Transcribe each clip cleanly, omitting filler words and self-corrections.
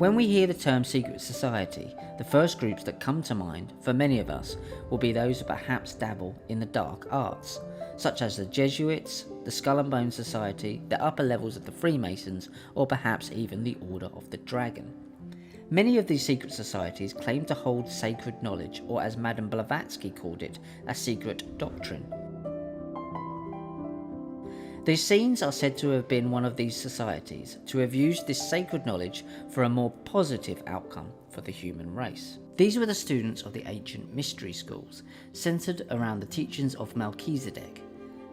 When we hear the term secret society, the first groups that come to mind for many of us will be those who perhaps dabble in the dark arts, such as the Jesuits, the Skull and Bones Society, the upper levels of the Freemasons, or perhaps even the Order of the Dragon. Many of these secret societies claim to hold sacred knowledge, or as Madame Blavatsky called it, a secret doctrine. The Essenes are said to have been one of these societies, to have used this sacred knowledge for a more positive outcome for the human race. These were the students of the ancient mystery schools, centered around the teachings of Melchizedek.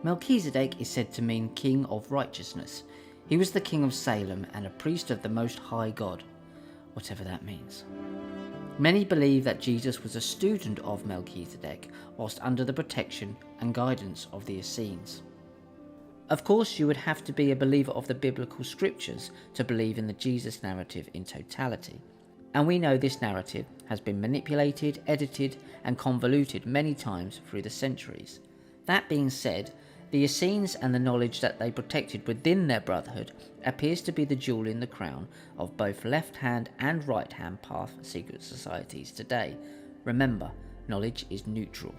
Melchizedek is said to mean king of righteousness. He was the king of Salem and a priest of the Most High God, whatever that means. Many believe that Jesus was a student of Melchizedek whilst under the protection and guidance of the Essenes. Of course, you would have to be a believer of the biblical scriptures to believe in the Jesus narrative in totality. And we know this narrative has been manipulated, edited, and convoluted many times through the centuries. That being said, the Essenes and the knowledge that they protected within their brotherhood appears to be the jewel in the crown of both left-hand and right-hand path secret societies today. Remember, knowledge is neutral.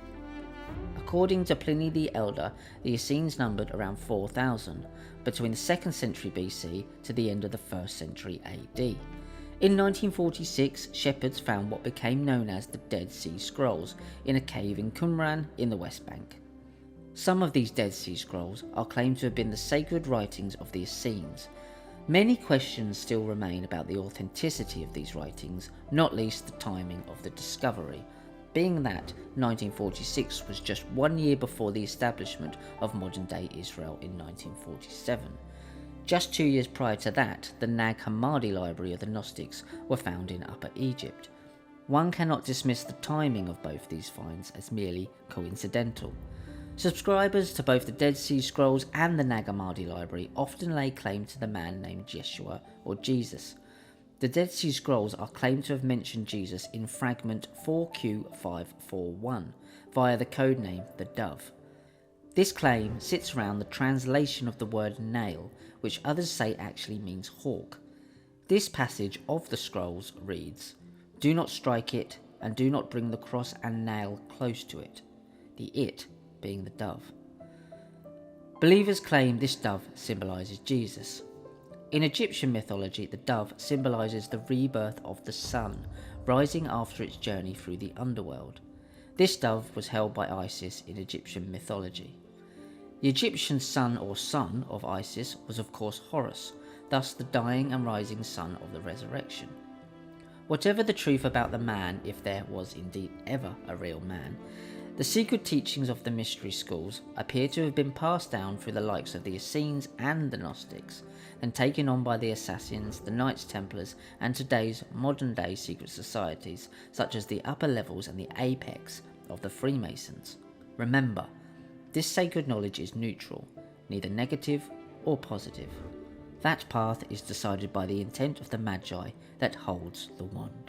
According to Pliny the Elder, the Essenes numbered around 4,000, between the 2nd century BC to the end of the 1st century AD. In 1946, shepherds found what became known as the Dead Sea Scrolls in a cave in Qumran in the West Bank. Some of these Dead Sea Scrolls are claimed to have been the sacred writings of the Essenes. Many questions still remain about the authenticity of these writings, not least the timing of the discovery, being that 1946 was just 1 year before the establishment of modern-day Israel in 1947. Just 2 years prior to that, the Nag Hammadi library of the Gnostics were found in Upper Egypt. One cannot dismiss the timing of both these finds as merely coincidental. Subscribers to both the Dead Sea Scrolls and the Nag Hammadi library often lay claim to the man named Yeshua or Jesus. The Dead Sea Scrolls are claimed to have mentioned Jesus in fragment 4Q541 via the codename the Dove. This claim sits around the translation of the word nail, which others say actually means hawk. This passage of the scrolls reads, "Do not strike it, and do not bring the cross and nail close to it," the it being the dove. Believers claim this dove symbolises Jesus. In Egyptian mythology, the dove symbolises the rebirth of the sun, rising after its journey through the underworld. This dove was held by Isis in Egyptian mythology. The Egyptian sun or son of Isis was of course Horus, thus the dying and rising sun of the resurrection. Whatever the truth about the man, if there was indeed ever a real man, the secret teachings of the mystery schools appear to have been passed down through the likes of the Essenes and the Gnostics, then taken on by the Assassins, the Knights Templars, and today's modern-day secret societies, such as the upper levels and the apex of the Freemasons. Remember, this sacred knowledge is neutral, neither negative or positive. That path is decided by the intent of the Magi that holds the wand.